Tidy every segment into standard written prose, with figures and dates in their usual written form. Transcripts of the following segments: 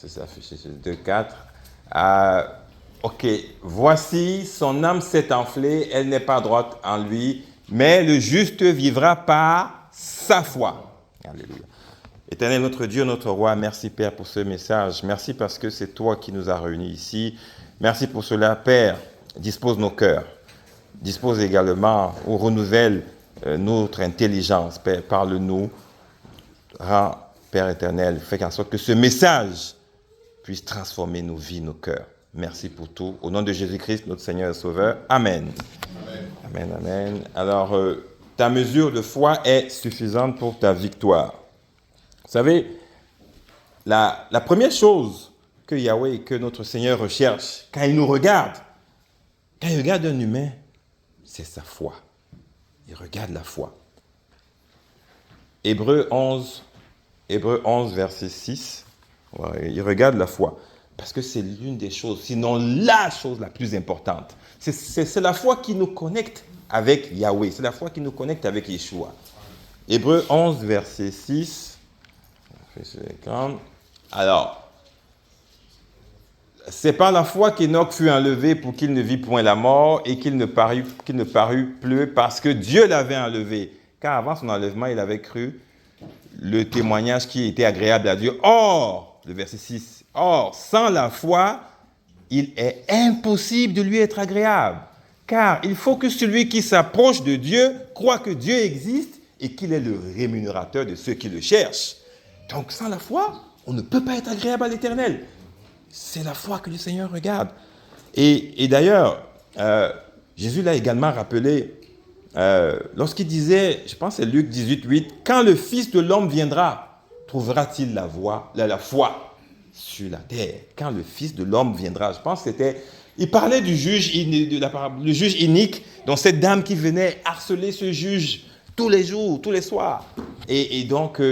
c'est ça, c'est 2, 4. Ok, voici, son âme s'est enflée, elle n'est pas droite en lui, mais le juste vivra par sa foi. Alléluia. Éternel, notre Dieu, notre roi, merci Père pour ce message. Merci parce que c'est toi qui nous as réunis ici. Merci pour cela, Père. Dispose nos cœurs. Dispose également ou renouvelle notre intelligence. Père, parle-nous. Rends, Père éternel, fais en sorte que ce message puisse transformer nos vies, nos cœurs. Merci pour tout. Au nom de Jésus-Christ, notre Seigneur et Sauveur. Amen. Amen, amen. Alors, ta mesure de foi est suffisante pour ta victoire. Vous savez, la première chose que Yahweh et que notre Seigneur recherche quand il nous regarde, quand il regarde un humain, c'est sa foi. Il regarde la foi. Hébreux 11, verset 6, il regarde la foi. Parce que c'est l'une des choses, sinon la chose la plus importante. C'est la foi qui nous connecte avec Yahweh. C'est la foi qui nous connecte avec Yeshua. Hébreux 11, verset 6. Alors, c'est par la foi qu'Enoch fut enlevé pour qu'il ne vit point la mort et qu'il ne parut plus parce que Dieu l'avait enlevé. Car avant son enlèvement, il avait cru le témoignage qui était agréable à Dieu. Or, le verset 6, or, sans la foi, il est impossible de lui être agréable. Car il faut que celui qui s'approche de Dieu croit que Dieu existe et qu'il est le rémunérateur de ceux qui le cherchent. Donc, sans la foi, on ne peut pas être agréable à l'Éternel. C'est la foi que le Seigneur regarde. Et d'ailleurs, Jésus l'a également rappelé lorsqu'il disait, je pense que c'est Luc 18, 8, « Quand le Fils de l'homme viendra, trouvera-t-il la foi sur la terre ?» Quand le Fils de l'homme viendra, je pense que c'était... Il parlait du juge, le juge inique, dont cette dame qui venait harceler ce juge tous les jours, tous les soirs. Et donc...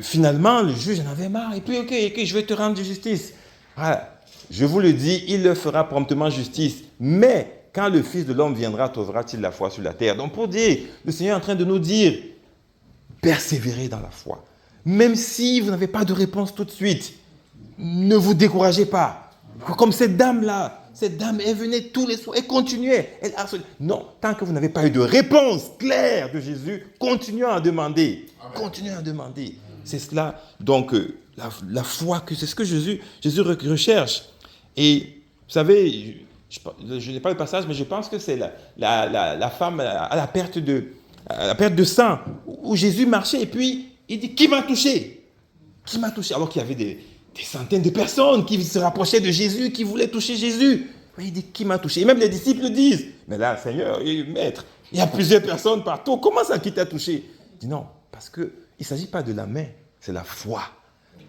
finalement, le juge en avait marre. Et puis, ok, je vais te rendre justice. Voilà. Je vous le dis, il leur fera promptement justice. Mais quand le Fils de l'homme viendra, trouvera-t-il la foi sur la terre? Donc, pour dire, le Seigneur est en train de nous dire, persévérez dans la foi. Même si vous n'avez pas de réponse tout de suite, ne vous découragez pas. Comme cette dame-là. Cette dame, elle venait tous les soirs, elle continuait. Elle harcelait. Non, tant que vous n'avez pas eu de réponse claire de Jésus, continuez à demander. Amen. Continuez à demander. C'est cela, donc, la foi, c'est ce que Jésus recherche. Et, vous savez, je n'ai pas le passage, mais je pense que c'est la femme à la perte de sang, où Jésus marchait, et puis, il dit, qui m'a touché? Qui m'a touché? Alors qu'il y avait des centaines de personnes qui se rapprochaient de Jésus, qui voulaient toucher Jésus. Il dit, qui m'a touché? Et même les disciples disent, mais là, Seigneur, Maître, il y a plusieurs personnes partout. Comment ça qui t'a touché? Il dit, non, parce qu'il ne s'agit pas de la main, c'est la foi.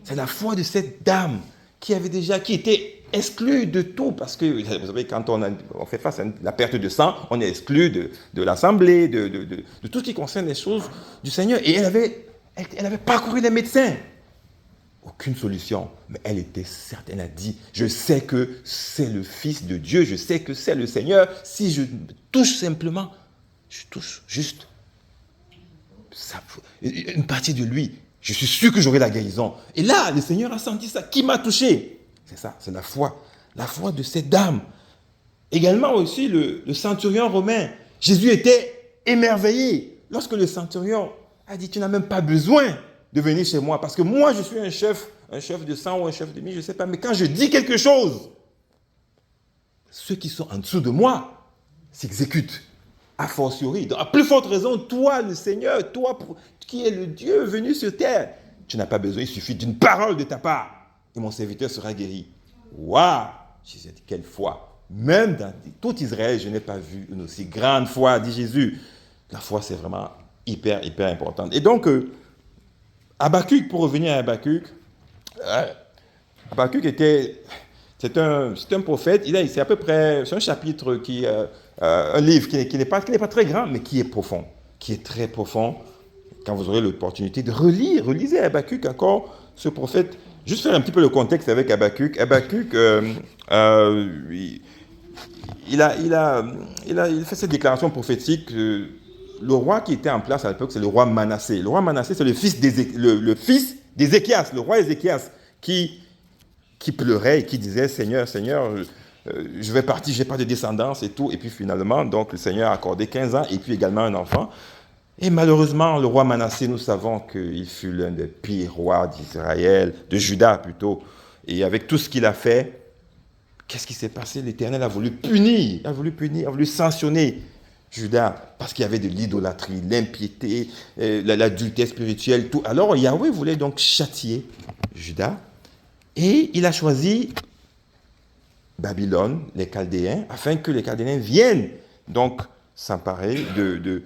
C'est la foi de cette dame qui était exclue de tout. Parce que, vous savez, quand on fait face à la perte de sang, on est exclu de l'assemblée, de tout ce qui concerne les choses du Seigneur. Et elle avait parcouru les médecins. Aucune solution, mais elle était certaine, elle a dit, je sais que c'est le Fils de Dieu, je sais que c'est le Seigneur, si je touche simplement, je touche juste une partie de lui, je suis sûr que j'aurai la guérison. Et là, le Seigneur a senti ça, qui m'a touché? C'est ça, c'est la foi de cette dame. Également aussi le centurion romain, Jésus était émerveillé lorsque le centurion a dit, tu n'as même pas besoin de venir chez moi, parce que moi je suis un chef de 100 ou un chef de 1000, je ne sais pas, mais quand je dis quelque chose, ceux qui sont en dessous de moi s'exécutent, a fortiori. Donc, à plus forte raison, toi le Seigneur, toi qui es le Dieu venu sur terre, tu n'as pas besoin, il suffit d'une parole de ta part, et mon serviteur sera guéri. Waouh! Jésus a dit, quelle foi! Même dans tout Israël, je n'ai pas vu une aussi grande foi, dit Jésus. La foi, c'est vraiment hyper, hyper importante. Et donc, Habakkuk, pour revenir à Habakkuk, Habakkuk c'est un prophète, c'est un chapitre un livre qui n'est pas très grand, mais qui est profond, qui est très profond. Quand vous aurez l'opportunité de relisez Habakkuk encore, ce prophète. Juste faire un petit peu le contexte avec Habakkuk. Habakkuk, il fait cette déclaration prophétique. Le roi qui était en place à l'époque, c'est le roi Manassé. Le roi Manassé, c'est le fils d'Ézéchias, le roi Ézéchias, qui qui pleurait et qui disait, Seigneur, Seigneur, je vais partir, je n'ai pas de descendance et tout. Et puis finalement, donc le Seigneur a accordé 15 ans et puis également un enfant. Et malheureusement, le roi Manassé, nous savons qu'il fut l'un des pires rois d'Israël, de Juda plutôt. Et avec tout ce qu'il a fait, qu'est-ce qui s'est passé? L'Éternel a voulu punir, a voulu sanctionner Juda parce qu'il y avait de l'idolâtrie, l'impiété, l'adultère spirituel, tout. Alors Yahweh voulait donc châtier Juda et il a choisi Babylone, les Chaldéens, afin que les Chaldéens viennent donc s'emparer de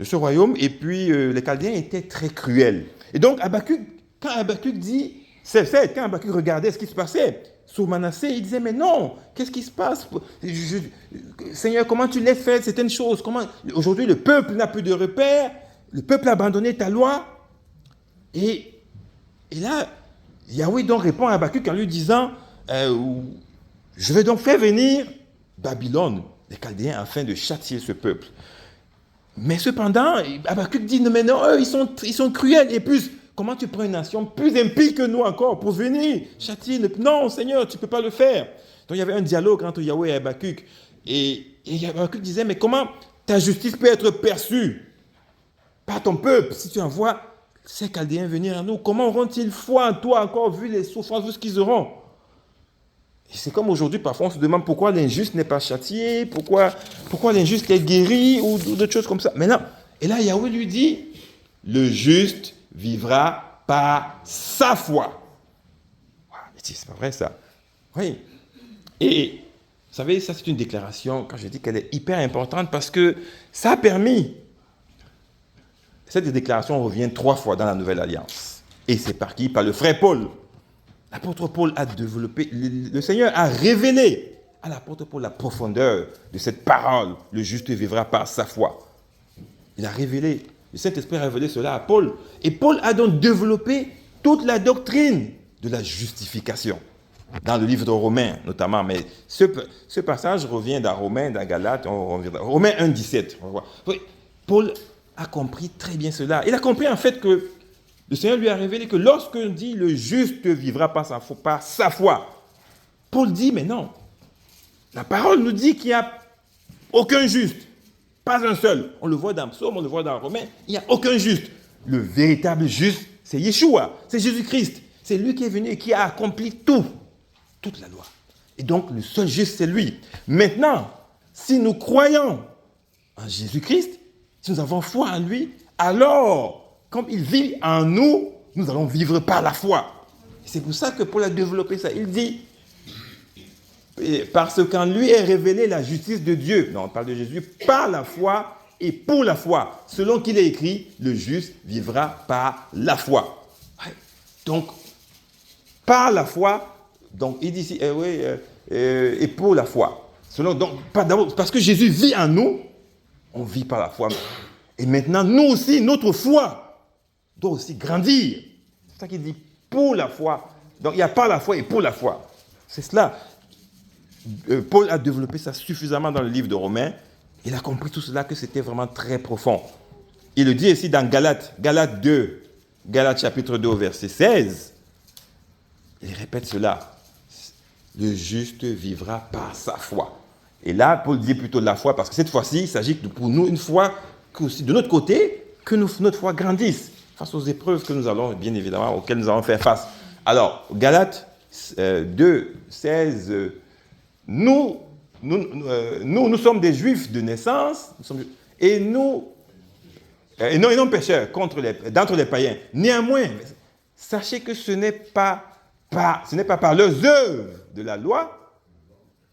ce royaume. Et puis, les Chaldéens étaient très cruels. Et donc, quand Habakkuk dit, quand Habakkuk regardait ce qui se passait sous Manassé, il disait, mais non, qu'est-ce qui se passe? Seigneur, comment tu laisses faire certaines choses? Aujourd'hui, le peuple n'a plus de repères, le peuple a abandonné ta loi. Et là, Yahweh donc répond à Habakkuk en lui disant, je vais donc faire venir Babylone, les Chaldéens, afin de châtier ce peuple. Mais cependant, Habakkuk dit, non, mais non, eux, ils sont cruels. Et plus, comment tu prends une nation plus impie que nous encore pour venir châtier? Non, Seigneur, tu ne peux pas le faire. Donc il y avait un dialogue entre Yahweh et Habakkuk. Et Habakkuk disait, mais comment ta justice peut être perçue par ton peuple si tu envoies ces Chaldéens venir à nous? Comment auront-ils foi en toi encore, vu les souffrances, vu ce qu'ils auront? Et c'est comme aujourd'hui, parfois on se demande pourquoi l'injuste n'est pas châtié, pourquoi l'injuste est guéri, ou d'autres choses comme ça. Mais non. Et là, Yahweh lui dit, le juste vivra par sa foi. Mais c'est pas vrai ça. Oui. Et vous savez, ça c'est une déclaration, quand je dis qu'elle est hyper importante, parce que ça a permis. Cette déclaration revient 3 fois dans la Nouvelle Alliance. Et c'est par qui? Par le frère Paul. L'apôtre Paul a développé, le Seigneur a révélé à l'apôtre Paul la profondeur de cette parole. Le juste vivra par sa foi. Il a révélé, le Saint-Esprit a révélé cela à Paul. Et Paul a donc développé toute la doctrine de la justification. Dans le livre de Romains, notamment. Mais ce passage revient dans Romains, dans Galates, Romains 1, 17. Oui, Paul a compris très bien cela. Il a compris en fait que le Seigneur lui a révélé que lorsqu'on dit le juste vivra par sa foi, Paul dit, mais non, la parole nous dit qu'il n'y a aucun juste, pas un seul. On le voit dans Psaume, on le voit dans Romains, il n'y a aucun juste. Le véritable juste, c'est Yeshua, c'est Jésus-Christ. C'est lui qui est venu et qui a accompli toute la loi. Et donc, le seul juste, c'est lui. Maintenant, si nous croyons en Jésus-Christ, si nous avons foi en lui, alors, comme il vit en nous, nous allons vivre par la foi. C'est pour ça que Paul a développé ça. Il dit, parce qu'en lui est révélée la justice de Dieu. Non, on parle de Jésus, par la foi et pour la foi. Selon qu'il est écrit, le juste vivra par la foi. Donc, par la foi, donc il dit ici, et pour la foi. Parce que Jésus vit en nous, on vit par la foi. Et maintenant, nous aussi, notre foi doit aussi grandir. C'est ça qu'il dit, pour la foi. Donc, il n'y a pas la foi et pour la foi. C'est cela. Paul a développé ça suffisamment dans le livre de Romains. Il a compris tout cela, que c'était vraiment très profond. Il le dit ici dans Galates 2, Galates chapitre 2, verset 16. Il répète cela. Le juste vivra par sa foi. Et là, Paul dit plutôt de la foi, parce que cette fois-ci, il s'agit pour nous une foi que aussi de notre côté, que notre foi grandisse face aux épreuves que nous allons, bien évidemment, auxquelles nous allons faire face. Alors, Galates 2, 16, nous sommes des Juifs de naissance, et non pécheurs d'entre les païens. Néanmoins, sachez que ce n'est pas par leurs œuvres de la loi,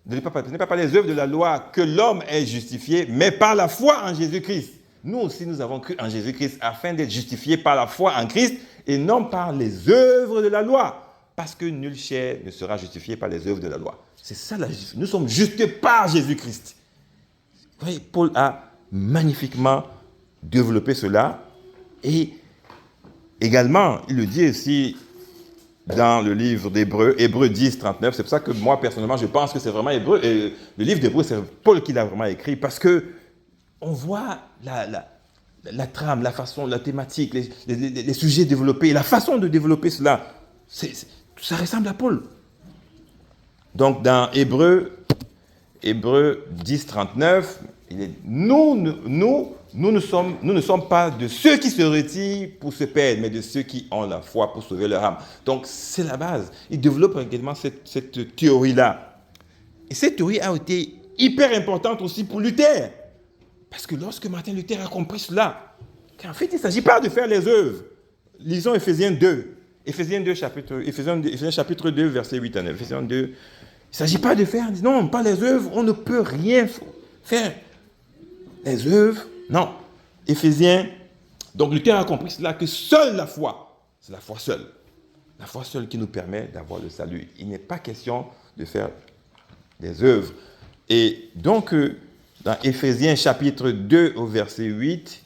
ce n'est pas par les œuvres de la loi que l'homme est justifié, mais par la foi en Jésus-Christ. Nous aussi, nous avons cru en Jésus-Christ afin d'être justifiés par la foi en Christ et non par les œuvres de la loi. Parce que nul chair ne sera justifié par les œuvres de la loi. C'est ça la justice. Nous sommes justés par Jésus-Christ. Vous voyez, Paul a magnifiquement développé cela. Et également, il le dit aussi dans le livre d'Hébreux, Hébreux 10, 39. C'est pour ça que moi, personnellement, je pense que c'est vraiment Hébreux. Et le livre d'Hébreux, c'est Paul qui l'a vraiment écrit parce que on voit la trame, la façon, la thématique, les sujets développés, la façon de développer cela. Ça ressemble à Paul. Donc, dans Hébreux 10, 39, il est, nous ne sommes pas de ceux qui se retirent pour se perdre, mais de ceux qui ont la foi pour sauver leur âme. Donc, c'est la base. Il développe également cette théorie-là. Et cette théorie a été hyper importante aussi pour Luther. Parce que lorsque Martin Luther a compris cela, qu'en fait, il ne s'agit pas de faire les œuvres. Lisons Éphésiens 2. Éphésiens chapitre 2, verset 8 à 9. Éphésiens 2. Il ne s'agit pas de faire, non, pas les œuvres, on ne peut rien faire. Les œuvres, non. Éphésiens, donc Luther a compris cela, que seule la foi, c'est la foi seule. La foi seule qui nous permet d'avoir le salut. Il n'est pas question de faire des œuvres. Et donc, dans Éphésiens chapitre 2 au verset 8,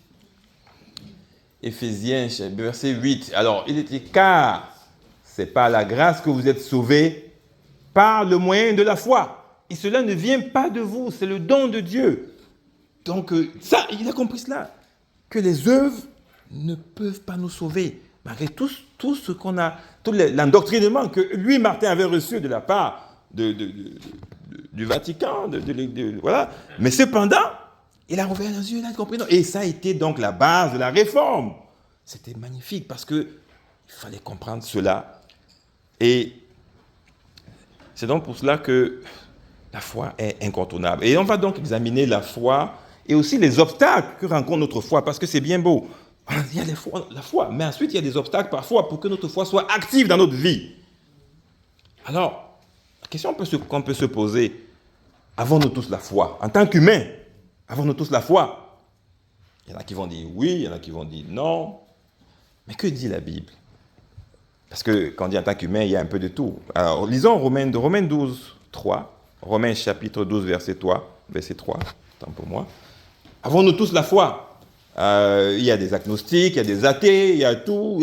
Éphésiens verset 8, alors il était car c'est par la grâce que vous êtes sauvés par le moyen de la foi. Et cela ne vient pas de vous, c'est le don de Dieu. Donc ça, il a compris cela, que les œuvres ne peuvent pas nous sauver. Malgré tout ce qu'on a, tout l'endoctrinement que lui, Martin, avait reçu de la part du Vatican, voilà. Mais cependant, il a ouvert les yeux, il a compris. Et ça a été donc la base de la réforme. C'était magnifique parce qu'il fallait comprendre cela. Et c'est donc pour cela que la foi est incontournable. Et on va donc examiner la foi et aussi les obstacles que rencontre notre foi, parce que c'est bien beau. Il y a la foi, mais ensuite il y a des obstacles parfois pour que notre foi soit active dans notre vie. Alors, la question qu'on peut se poser, avons-nous tous la foi? En tant qu'humains, avons-nous tous la foi? Il y en a qui vont dire oui, il y en a qui vont dire non. Mais que dit la Bible? Parce que quand on dit en tant qu'humain, il y a un peu de tout. Alors, lisons Romains 12, 3. Romains chapitre 12, verset 3. Tant pour moi. Avons-nous tous la foi? Il y a des agnostiques, il y a des athées, il y a tout.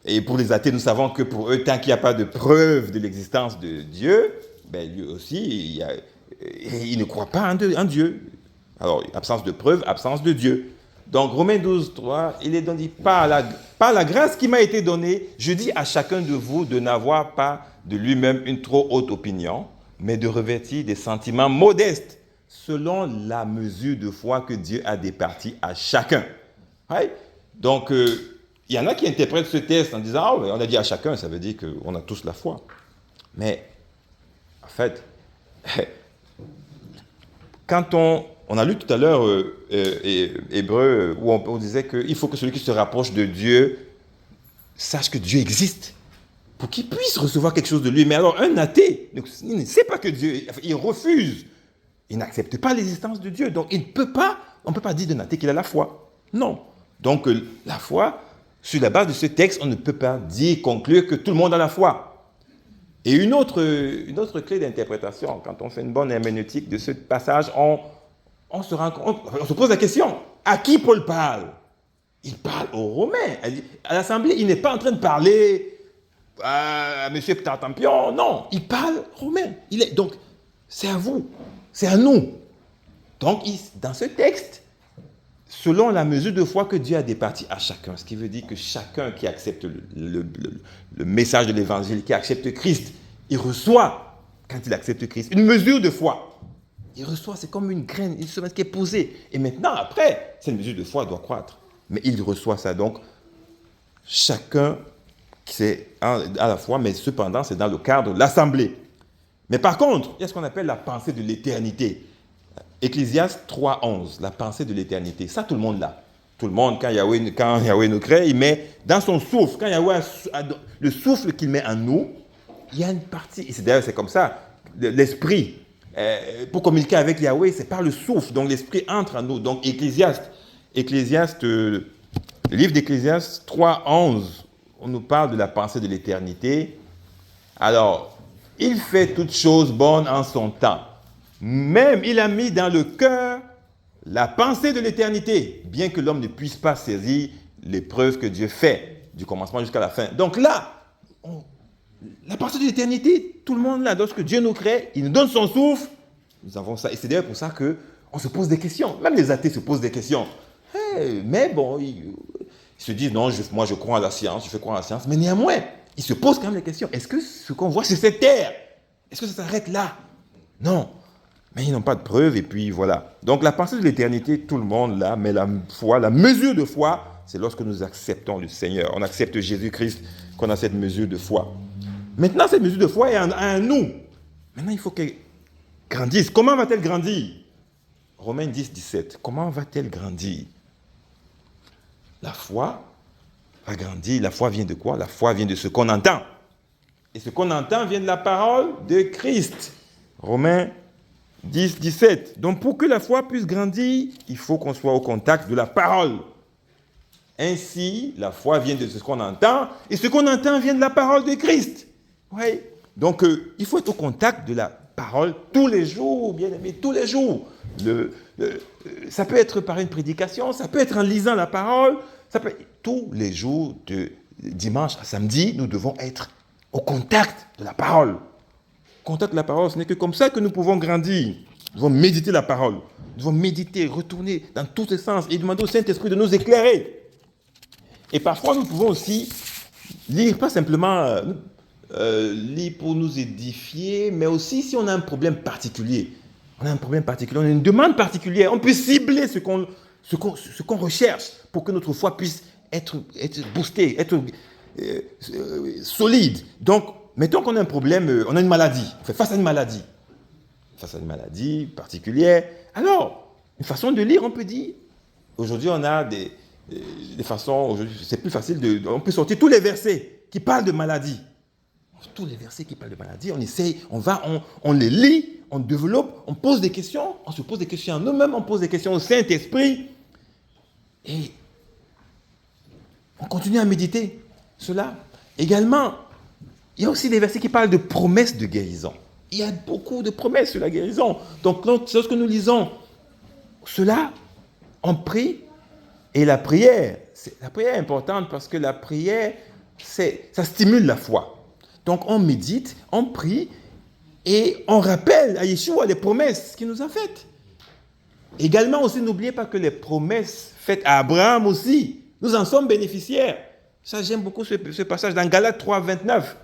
Et pour les athées, nous savons que pour eux, tant qu'il n'y a pas de preuve de l'existence de Dieu, ben lui aussi, il ne croit pas en Dieu. Alors, absence de preuve, absence de Dieu. Donc, Romains 12, 3, il est donc dit, par la grâce qui m'a été donnée, je dis à chacun de vous de n'avoir pas de lui-même une trop haute opinion, mais de revêtir des sentiments modestes, selon la mesure de foi que Dieu a départie à chacun. Ouais? Donc, il y en a qui interprètent ce texte en disant, ah, on a dit à chacun, ça veut dire qu'on a tous la foi. Mais, en fait, quand on a lu tout à l'heure Hébreux, où on disait qu'il faut que celui qui se rapproche de Dieu sache que Dieu existe, pour qu'il puisse recevoir quelque chose de lui. Mais alors, un athée, il ne sait pas que Dieu, il refuse, il n'accepte pas l'existence de Dieu. Donc, on ne peut pas dire d'un athée qu'il a la foi. Non. Donc, la foi, sur la base de ce texte, on ne peut pas conclure que tout le monde a la foi. Et une autre clé d'interprétation, quand on fait une bonne herméneutique de ce passage, on se pose la question, à qui Paul parle? Il parle aux Romains. À l'Assemblée, il n'est pas en train de parler à M. Tartampion, non, il parle aux Romains. Donc, c'est à vous, c'est à nous. Donc, dans ce texte, selon la mesure de foi que Dieu a départie à chacun, ce qui veut dire que chacun qui accepte le message de l'évangile, qui accepte Christ, il reçoit, quand il accepte Christ, une mesure de foi. Il reçoit, c'est comme une graine, une semence qui est posée. Et maintenant, après, cette mesure de foi doit croître. Mais il reçoit ça. Donc, chacun, c'est à la fois, mais cependant, c'est dans le cadre de l'assemblée. Mais par contre, il y a ce qu'on appelle la pensée de l'éternité. Ecclésiaste 3.11, la pensée de l'éternité. Ça, tout le monde l'a. Tout le monde, quand Yahweh nous crée, il met dans son souffle, quand Yahweh le souffle qu'il met en nous, il y a une partie, et d'ailleurs c'est comme ça, l'esprit, pour communiquer avec Yahweh, c'est par le souffle, donc l'esprit entre en nous. Donc Ecclésiaste, le livre d'Ecclésiaste 3.11, on nous parle de la pensée de l'éternité. Alors, il fait toutes choses bonnes en son temps. Même il a mis dans le cœur la pensée de l'éternité, bien que l'homme ne puisse pas saisir les preuves que Dieu fait, du commencement jusqu'à la fin. Donc là, la pensée de l'éternité, tout le monde là, lorsque Dieu nous crée, il nous donne son souffle, nous avons ça. Et c'est d'ailleurs pour ça qu'on se pose des questions. Même les athées se posent des questions. Mais bon, ils se disent, non, moi je crois à la science, je fais croire à la science, mais néanmoins, ils se posent quand même des questions. Est-ce que ce qu'on voit sur cette terre, Est-ce que ça s'arrête là? Non. Mais ils n'ont pas de preuves et puis voilà. Donc la pensée de l'éternité, tout le monde là, mais la foi, la mesure de foi, c'est lorsque nous acceptons le Seigneur. On accepte Jésus-Christ qu'on a cette mesure de foi. Maintenant, cette mesure de foi est en nous. Maintenant, il faut qu'elle grandisse. Comment va-t-elle grandir? Romains 10, 17. Comment va-t-elle grandir? La foi va grandir. La foi vient de quoi? La foi vient de ce qu'on entend. Et ce qu'on entend vient de la parole de Christ. Romains 10, 17. Donc pour que la foi puisse grandir, il faut qu'on soit au contact de la parole. Ainsi, la foi vient de ce qu'on entend, et ce qu'on entend vient de la parole de Christ. Oui. Donc il faut être au contact de la parole tous les jours, bien aimé, tous les jours. Ça peut être par une prédication, ça peut être en lisant la parole, ça peut être tous les jours, de dimanche à samedi, nous devons être au contact de la parole. Contact de la parole, ce n'est que comme ça que nous pouvons grandir. Nous devons méditer la parole. Nous devons méditer, retourner dans tous les sens et demander au Saint-Esprit de nous éclairer. Et parfois, nous pouvons aussi lire, pas simplement lire pour nous édifier, mais aussi si on a un problème particulier. On a un problème particulier, on a une demande particulière. On peut cibler ce qu'on recherche pour que notre foi puisse être boostée, être solide. Donc, mettons qu'on a un problème, on a une maladie, on fait face à une maladie particulière. Alors, une façon de lire, on peut dire, aujourd'hui on a des façons, aujourd'hui c'est plus facile, on peut sortir tous les versets qui parlent de maladie. Tous les versets qui parlent de maladie, on essaye, on les lit, on développe, on pose des questions, on se pose des questions à nous-mêmes, on pose des questions au Saint-Esprit. Et on continue à méditer cela. Également, il y a aussi des versets qui parlent de promesses de guérison. Il y a beaucoup de promesses sur la guérison. Donc, lorsque nous lisons cela, on prie. Et la prière est importante parce que la prière, ça stimule la foi. Donc, on médite, on prie et on rappelle à Yeshua les promesses qu'il nous a faites. Également aussi, n'oubliez pas que les promesses faites à Abraham aussi, nous en sommes bénéficiaires. Ça, j'aime beaucoup ce passage dans Galates 3, 29.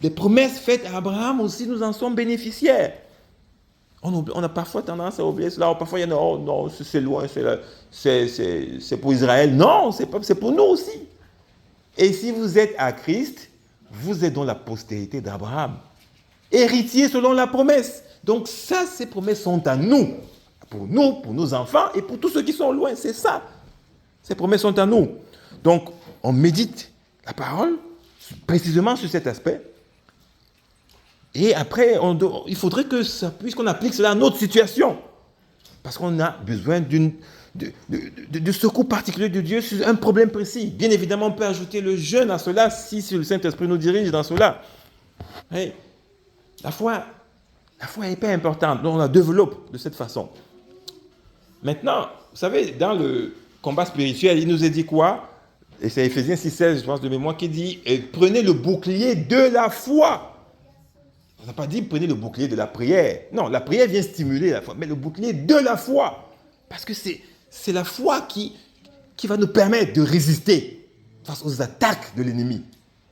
Les promesses faites à Abraham aussi, nous en sommes bénéficiaires. On a parfois tendance à oublier cela. Parfois, il y en a, oh non, c'est loin, c'est pour Israël. Non, c'est pour nous aussi. Et si vous êtes à Christ, vous êtes dans la postérité d'Abraham. Héritier selon la promesse. Donc ça, ces promesses sont à nous. Pour nos enfants et pour tous ceux qui sont loin. C'est ça. Ces promesses sont à nous. Donc, on médite la parole, précisément sur cet aspect. Et après, il faudrait que ça puisse qu'on applique cela à notre situation. Parce qu'on a besoin de secours particulier de Dieu sur un problème précis. Bien évidemment, on peut ajouter le jeûne à cela si le Saint-Esprit nous dirige dans cela. Hey, la foi est hyper importante. Donc, on la développe de cette façon. Maintenant, vous savez, dans le combat spirituel, il nous a dit quoi? Et c'est Éphésiens 6,16, je pense de mémoire, qui dit « Prenez le bouclier de la foi ». On n'a pas dit prenez le bouclier de la prière. Non, la prière vient stimuler la foi, mais le bouclier de la foi. Parce que c'est la foi qui va nous permettre de résister face aux attaques de l'ennemi.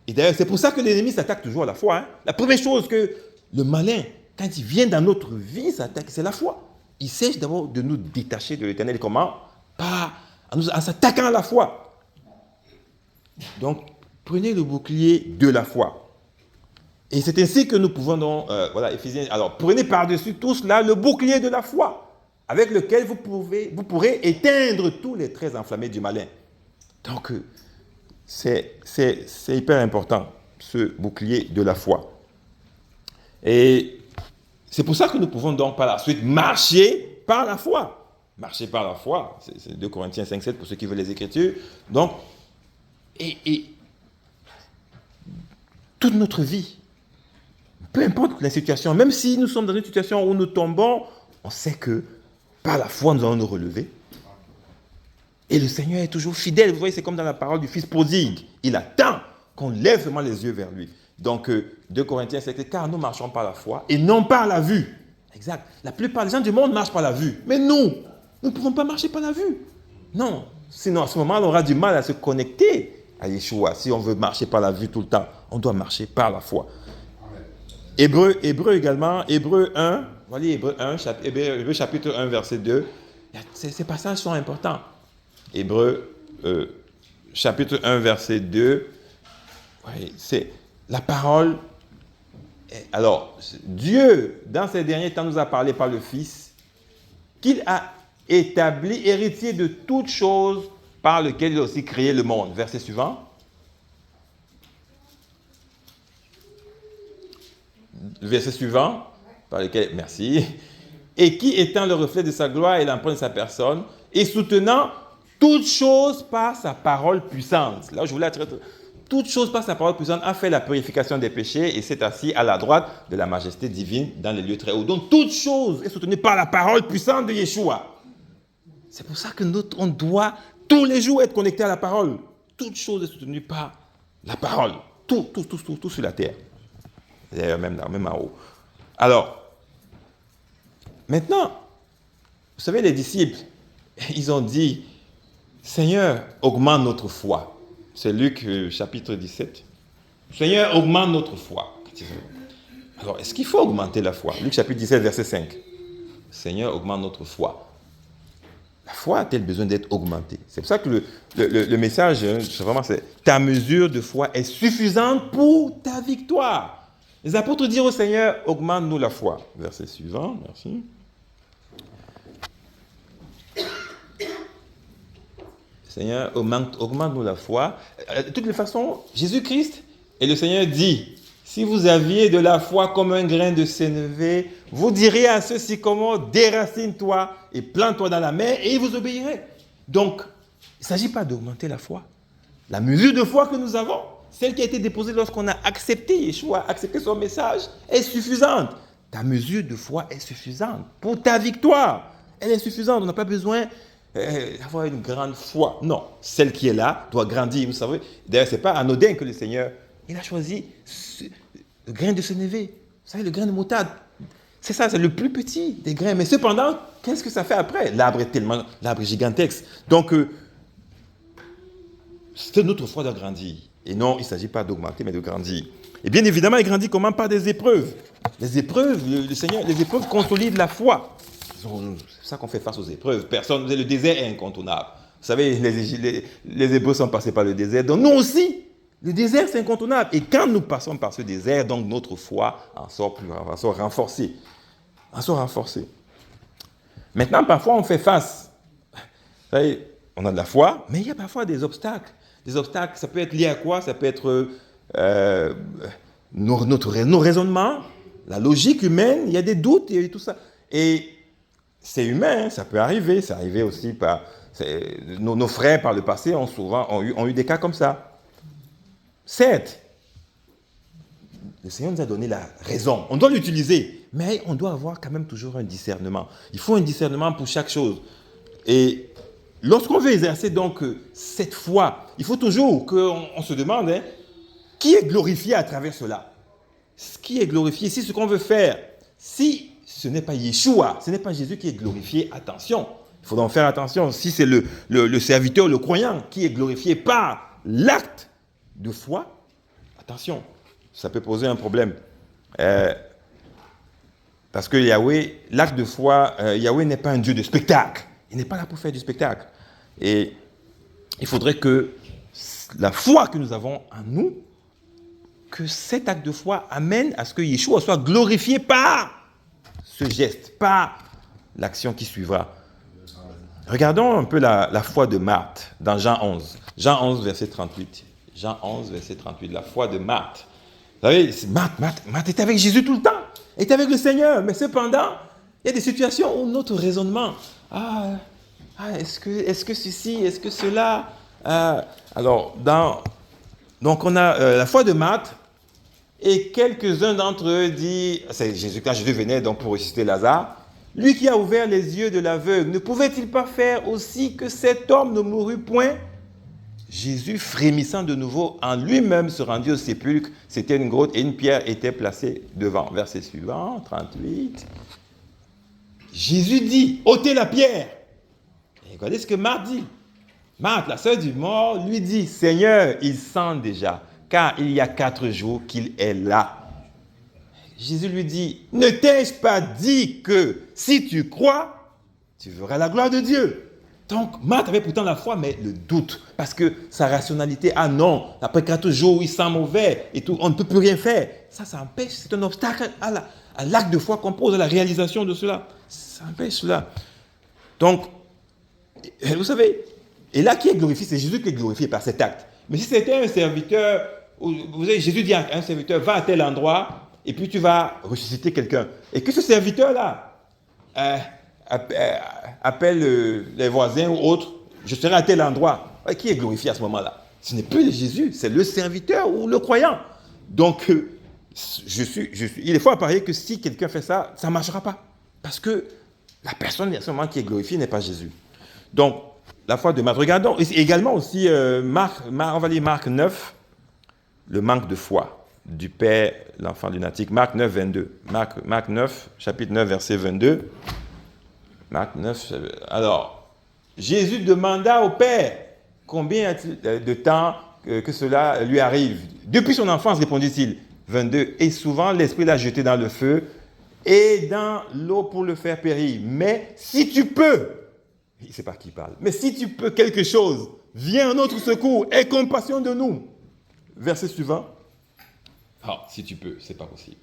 Et d'ailleurs, c'est pour ça que l'ennemi s'attaque toujours à la foi. Hein. La première chose que le malin, quand il vient dans notre vie, s'attaque, c'est la foi. Il sait d'abord de nous détacher de l'Éternel. Comment? En s'attaquant à la foi. Donc, prenez le bouclier de la foi. Et c'est ainsi que nous pouvons donc, Éphésiens, alors prenez par-dessus tout cela le bouclier de la foi, avec lequel vous pourrez éteindre tous les traits enflammés du malin. Donc, c'est hyper important, ce bouclier de la foi. Et c'est pour ça que nous pouvons donc par la suite marcher par la foi. Marcher par la foi, c'est 2 Corinthiens 5, 7 pour ceux qui veulent les Écritures. Donc, et toute notre vie, peu importe la situation, même si nous sommes dans une situation où nous tombons, on sait que par la foi, nous allons nous relever. Et le Seigneur est toujours fidèle. Vous voyez, c'est comme dans la parole du fils prodigue. Il attend qu'on lève vraiment les yeux vers lui. Donc, 2 Corinthiens 5, car nous marchons par la foi et non par la vue. Exact. La plupart des gens du monde marchent par la vue. Mais nous ne pouvons pas marcher par la vue. Non. Sinon, à ce moment, on aura du mal à se connecter à Yeshua. Si on veut marcher par la vue tout le temps, on doit marcher par la foi. Hébreu également, Hébreu 1, voilà Hébreu chapitre 1, verset 2. Ces passages sont importants. Hébreu chapitre 1, verset 2. Oui, c'est la parole. Alors, Dieu, dans ces derniers temps, nous a parlé par le Fils, qu'il a établi héritier de toutes choses par lequel il a aussi créé le monde. Verset suivant. Verset suivant, par lequel, merci, et qui étant le reflet de sa gloire et l'empreinte de sa personne, et soutenant toutes choses par sa parole puissante. Là, je voulais attirer toutes choses par sa parole puissante, a fait la purification des péchés et s'est assis à la droite de la majesté divine dans les lieux très hauts. Donc, toute chose est soutenue par la parole puissante de Yeshua. C'est pour ça que on doit tous les jours être connecté à la parole. Toute chose est soutenue par la parole. Tout sur la terre. D'ailleurs, même en haut. Alors, maintenant, vous savez, les disciples, ils ont dit, Seigneur, augmente notre foi. C'est Luc chapitre 17. Seigneur, augmente notre foi. Alors, est-ce qu'il faut augmenter la foi? Luc chapitre 17, verset 5. Seigneur, augmente notre foi. La foi a-t-elle besoin d'être augmentée? C'est pour ça que le message, c'est vraiment, ta mesure de foi est suffisante pour ta victoire. Les apôtres dirent au Seigneur, augmente-nous la foi. Verset suivant, merci. Seigneur, augmente-nous la foi. De toutes les façons, Jésus-Christ et le Seigneur dit, si vous aviez de la foi comme un grain de sénévé, vous diriez à ce sycomore, déracine-toi et plante-toi dans la mer et il vous obéirait. Donc, il ne s'agit pas d'augmenter la foi. La mesure de foi que nous avons, celle qui a été déposée lorsqu'on a accepté Yeshua, accepté son message, est suffisante. Ta mesure de foi est suffisante pour ta victoire. Elle est suffisante. On n'a pas besoin d'avoir une grande foi. Non, celle qui est là doit grandir. Vous savez, d'ailleurs, ce n'est pas anodin que le Seigneur, il a choisi le grain de sénévé. Vous savez, le grain de moutarde. C'est ça, c'est le plus petit des grains. Mais cependant, qu'est-ce que ça fait après? L'arbre est gigantesque. Donc, c'est notre foi de grandir. Et non, il ne s'agit pas d'augmenter, mais de grandir. Et bien évidemment, il grandit comment? Par des épreuves. Les épreuves, le Seigneur, les épreuves consolident la foi. C'est ça qu'on fait face aux épreuves. Le désert est incontournable. Vous savez, les Hébreux sont passés par le désert. Donc nous aussi, le désert, c'est incontournable. Et quand nous passons par ce désert, donc notre foi en sort renforcée. Maintenant, parfois, on fait face. Vous savez, on a de la foi, mais il y a parfois des obstacles. Des obstacles, ça peut être lié à quoi? Ça peut être nos raisonnements, la logique humaine, il y a des doutes, il y a tout ça. Et c'est humain, ça peut arriver. C'est arrivé aussi par... Nos frères, par le passé, ont eu des cas comme ça. Certes, le Seigneur nous a donné la raison. On doit l'utiliser, mais on doit avoir quand même toujours un discernement. Il faut un discernement pour chaque chose. Et lorsqu'on veut exercer donc cette foi, il faut toujours qu'on se demande qui est glorifié à travers cela. Qui est glorifié? Si ce qu'on veut faire, si ce n'est pas Yeshua, ce n'est pas Jésus qui est glorifié, attention. Il faut donc faire attention. Si c'est le serviteur, le croyant qui est glorifié par l'acte de foi, attention, ça peut poser un problème. Parce que Yahweh, l'acte de foi, Yahweh n'est pas un Dieu de spectacle. Il n'est pas là pour faire du spectacle. Et il faudrait que la foi que nous avons en nous, que cet acte de foi amène à ce que Yeshua soit glorifié par ce geste, par l'action qui suivra. Regardons un peu la foi de Marthe dans Jean 11. Jean 11, verset 38. Jean 11, verset 38, la foi de Marthe. Vous savez, Marthe était avec Jésus tout le temps. Elle était avec le Seigneur. Mais cependant, il y a des situations où notre raisonnement, est-ce que ceci, est-ce que cela... donc on a la foi de Marthe, et quelques-uns d'entre eux disent, quand Jésus venait donc pour ressusciter Lazare, lui qui a ouvert les yeux de l'aveugle, ne pouvait-il pas faire aussi que cet homme ne mourût point? Jésus, frémissant de nouveau, en lui-même se rendit au sépulcre. C'était une grotte et une pierre était placée devant. Verset suivant, 38. Jésus dit, ôtez la pierre. Et regardez ce que Marthe dit. Marthe, la sœur du mort, lui dit, Seigneur, il sent déjà, car il y a 4 jours qu'il est là. Jésus lui dit, ne t'ai-je pas dit que si tu crois, tu verras la gloire de Dieu. Donc, Marthe avait pourtant la foi, mais le doute, parce que sa rationalité, ah non, après 4 jours, il sent mauvais et tout, on ne peut plus rien faire. Ça empêche, c'est un obstacle à l'acte de foi qu'on pose, à la réalisation de cela. Ça empêche cela. Donc, vous savez, et là, qui est glorifié? C'est Jésus qui est glorifié par cet acte. Mais si c'était un serviteur, vous savez, Jésus dit à un serviteur, va à tel endroit, et puis tu vas ressusciter quelqu'un. Et que ce serviteur-là appelle les voisins ou autres, je serai à tel endroit. Qui est glorifié à ce moment-là? Ce n'est plus Jésus, c'est le serviteur ou le croyant. Donc, il est fort à parier que si quelqu'un fait ça, ça ne marchera pas. Parce que la personne à ce moment qui est glorifiée n'est pas Jésus. Donc, la foi de Marthe. Regardons également aussi on va lire Marc 9, le manque de foi du Père, l'enfant lunatique. Marc 9, 22. Marc 9, chapitre 9, verset 22. Marc 9, alors, Jésus demanda au Père combien a-t-il de temps que cela lui arrive. Depuis son enfance, répondit-il. 22. Et souvent, l'Esprit l'a jeté dans le feu et dans l'eau pour le faire périr. Mais si tu peux, il ne sait pas qui parle, mais si tu peux quelque chose, viens à notre secours, aie compassion de nous. Verset suivant. Ah, si tu peux, c'est pas possible.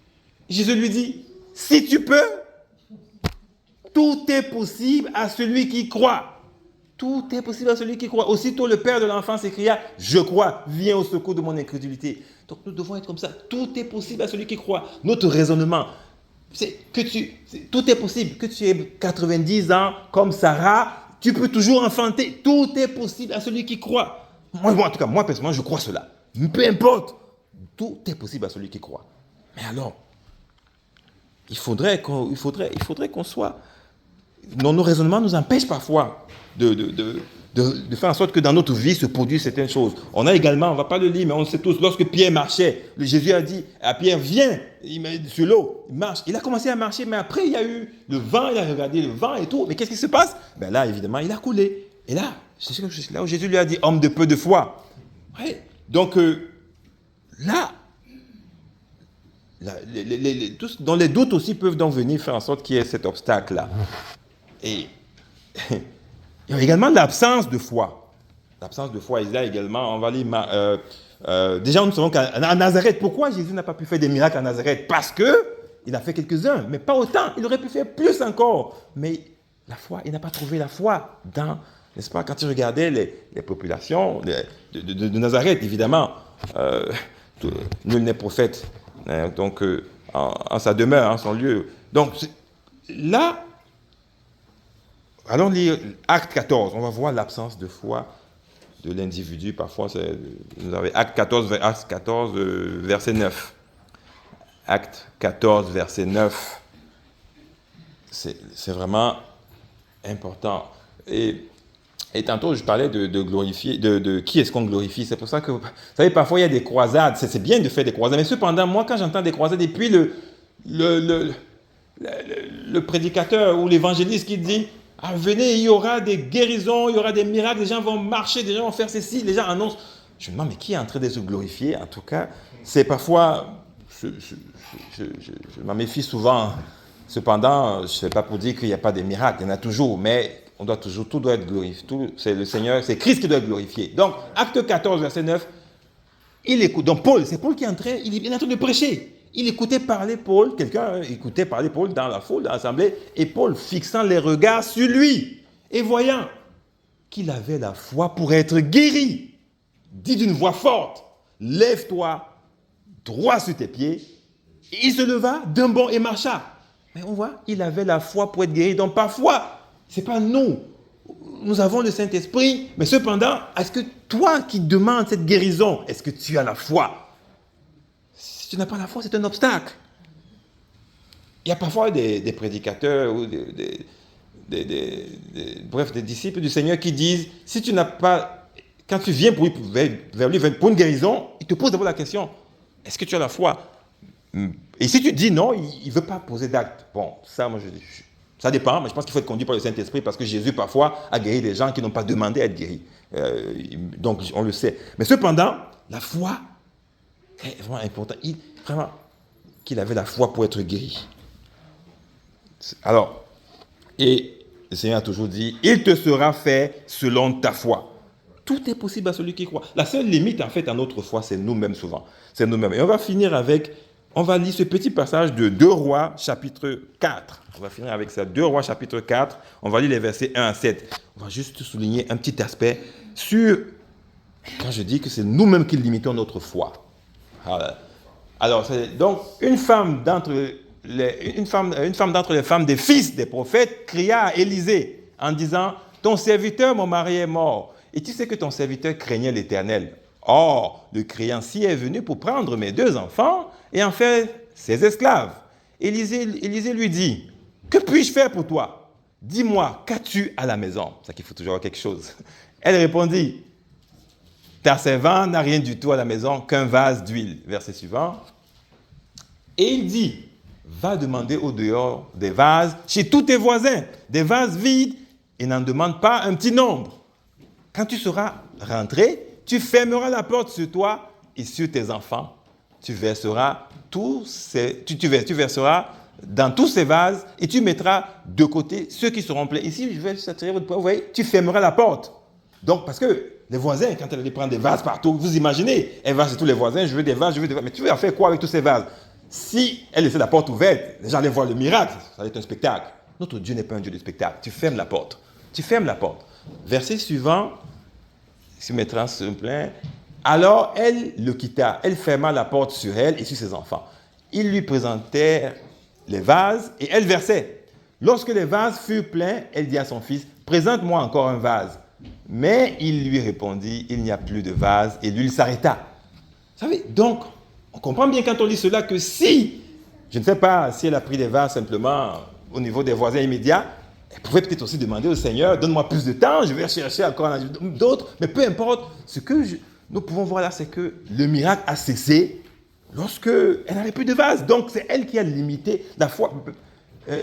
Jésus lui dit, si tu peux, tout est possible à celui qui croit. Tout est possible à celui qui croit. Aussitôt, le père de l'enfant s'écria, je crois, viens au secours de mon incrédulité. Donc, nous devons être comme ça. Tout est possible à celui qui croit. Notre raisonnement, tout est possible. Que tu aies 90 ans comme Sarah, tu peux toujours enfanter. Tout est possible à celui qui croit. Moi, en tout cas, moi, personnellement, je crois cela. Peu importe. Tout est possible à celui qui croit. Mais alors, il faudrait qu'on soit... Nos raisonnements nous empêchent parfois de faire en sorte que dans notre vie se produisent certaines choses. On a également, on ne va pas le lire, mais on le sait tous, lorsque Pierre marchait, Jésus a dit à Pierre, viens, il met sur l'eau, il marche. Il a commencé à marcher, mais après il y a eu le vent, il a regardé le vent et tout. Mais qu'est-ce qui se passe? Ben là, évidemment, il a coulé. Et là, c'est là où Jésus lui a dit, homme de peu de foi. Ouais. Donc là, dont les doutes aussi peuvent donc venir faire en sorte qu'il y ait cet obstacle-là. Et il y a également l'absence de foi. L'absence de foi est là également. On va lire. Déjà, nous savons qu'à Nazareth, pourquoi Jésus n'a pas pu faire des miracles à Nazareth? Parce qu'il a fait quelques-uns, mais pas autant. Il aurait pu faire plus encore. Mais la foi, il n'a pas trouvé la foi dans, n'est-ce pas, quand il regardait les populations de Nazareth, évidemment. Nul n'est prophète. Donc, en sa demeure, en son lieu. Donc, là, allons lire Acte 14. On va voir l'absence de foi de l'individu. Parfois, vous avez Acte 14, verset 9. Acte 14, verset 9. C'est vraiment important. Et tantôt, je parlais de glorifier, de qui est-ce qu'on glorifie. C'est pour ça que, vous savez, parfois, il y a des croisades. C'est bien de faire des croisades. Mais cependant, moi, quand j'entends des croisades, et puis le prédicateur ou l'évangéliste qui dit, ah, venez, il y aura des guérisons, il y aura des miracles, les gens vont marcher, les gens vont faire ceci, les gens annoncent. Je me demande, mais qui est en train de se glorifier? En tout cas, c'est parfois, je m'en méfie souvent. Cependant, je ne sais pas pour dire qu'il n'y a pas de miracles, il y en a toujours, mais tout doit être glorifié. C'est le Seigneur, c'est Christ qui doit être glorifié. Donc, Acte 14, verset 9, il écoute. Donc, Paul, c'est Paul qui est en train, il est en train de prêcher. Il écoutait parler Paul, quelqu'un écoutait parler Paul dans la foule, dans l'assemblée, et Paul fixant les regards sur lui, et voyant qu'il avait la foi pour être guéri, dit d'une voix forte, lève-toi, droit sur tes pieds, et il se leva d'un bond et marcha. Mais on voit, il avait la foi pour être guéri, donc parfois, ce n'est pas nous. Nous avons le Saint-Esprit, mais cependant, est-ce que toi qui demandes cette guérison, est-ce que tu as la foi? Si tu n'as pas la foi, c'est un obstacle. Il y a parfois des prédicateurs ou bref, des disciples du Seigneur qui disent, si tu n'as pas, quand tu viens vers lui pour une guérison, il te pose d'abord la question, est-ce que tu as la foi? Et si tu dis non, il ne veut pas poser d'acte. Bon, ça, moi, ça dépend, mais je pense qu'il faut être conduit par le Saint-Esprit parce que Jésus, parfois, a guéri des gens qui n'ont pas demandé à être guéris. Donc, on le sait. Mais cependant, la foi est vraiment importante. Vraiment, qu'il avait la foi pour être guéri. Alors, et le Seigneur a toujours dit, il te sera fait selon ta foi. Tout est possible à celui qui croit. La seule limite, en fait, à notre foi, c'est nous-mêmes souvent. C'est nous-mêmes. Et on va finir avec, on va lire ce petit passage de 2 Rois, chapitre 4. On va finir avec ça. 2 Rois, chapitre 4. On va lire les versets 1 à 7. On va juste souligner un petit aspect sur, quand je dis que c'est nous-mêmes qui limitons notre foi. Alors, donc, une femme d'entre les femmes des fils des prophètes cria à Élisée en disant, ton serviteur, mon mari, est mort. Et tu sais que ton serviteur craignait l'Éternel. Or, le créancier est venu pour prendre mes 2 enfants et en faire ses esclaves. Élisée lui dit, que puis-je faire pour toi? Dis-moi, qu'as-tu à la maison? C'est ça qu'il faut toujours avoir quelque chose. Elle répondit, ta servante n'a rien du tout à la maison qu'un vase d'huile. Verset suivant. Et il dit, va demander au dehors des vases chez tous tes voisins, des vases vides, et n'en demande pas un petit nombre. Quand tu seras rentré, tu fermeras la porte sur toi et sur tes enfants. Tu verseras dans tous ces vases et tu mettras de côté ceux qui seront pleins. Ici, je vais s'attirer votre point. Vous voyez, tu fermeras la porte. Donc, parce que les voisins, quand elle allait prendre des vases partout, vous imaginez, elle va chez tous les voisins, je veux des vases. Mais tu vas faire quoi avec tous ces vases? Si elle laissait la porte ouverte, les gens allaient voir le miracle. Ça allait être un spectacle. Notre Dieu n'est pas un Dieu de spectacle. Tu fermes la porte. Tu fermes la porte. Verset suivant, se mettra se plaint. Alors elle le quitta. Elle ferma la porte sur elle et sur ses enfants. Ils lui présentèrent les vases et elle versait. Lorsque les vases furent pleins, elle dit à son fils, présente-moi encore un vase. Mais il lui répondit, il n'y a plus de vase, et l'huile s'arrêta. Vous savez, donc, on comprend bien quand on lit cela que si, je ne sais pas si elle a pris des vases simplement au niveau des voisins immédiats, elle pouvait peut-être aussi demander au Seigneur, donne-moi plus de temps, je vais chercher encore d'autres, mais peu importe. Ce que nous pouvons voir là, c'est que le miracle a cessé lorsque elle n'avait plus de vase. Donc, c'est elle qui a limité la foi.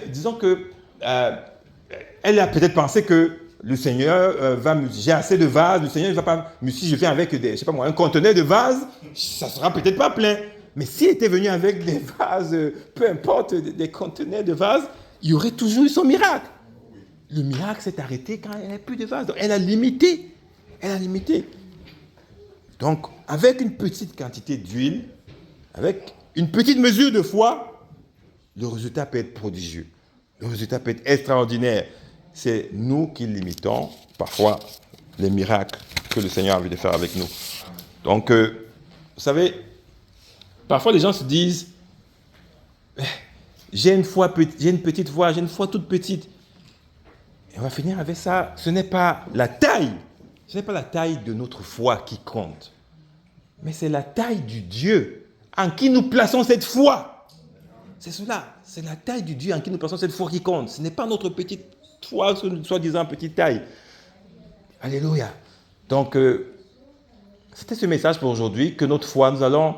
Disons que elle a peut-être pensé que le Seigneur va me dire, j'ai assez de vases, le Seigneur ne va pas, mais si je viens avec un conteneur de vases, ça ne sera peut-être pas plein. Mais s'il était venu avec des vases, peu importe, des conteneurs de vases, il y aurait toujours eu son miracle. Le miracle s'est arrêté quand elle n'avait plus de vases. Donc, elle a limité. Elle a limité. Donc, avec une petite quantité d'huile, avec une petite mesure de foi, le résultat peut être prodigieux. Le résultat peut être extraordinaire. C'est nous qui limitons parfois les miracles que le Seigneur a envie de faire avec nous. Donc, vous savez, parfois les gens se disent, j'ai une petite foi, j'ai une foi toute petite. Et on va finir avec ça. Ce n'est pas la taille de notre foi qui compte, mais c'est la taille du Dieu en qui nous plaçons cette foi. C'est cela, c'est la taille du Dieu en qui nous plaçons cette foi qui compte. Ce n'est pas notre petite foi, soi-disant petite taille. Alléluia. Donc, c'était ce message pour aujourd'hui, que notre foi, nous allons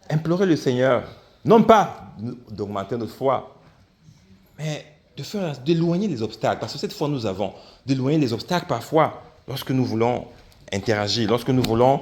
implorer le Seigneur, non pas d'augmenter notre foi, mais d'éloigner les obstacles. Parce que cette foi, nous avons d'éloigner les obstacles parfois lorsque nous voulons interagir, lorsque nous voulons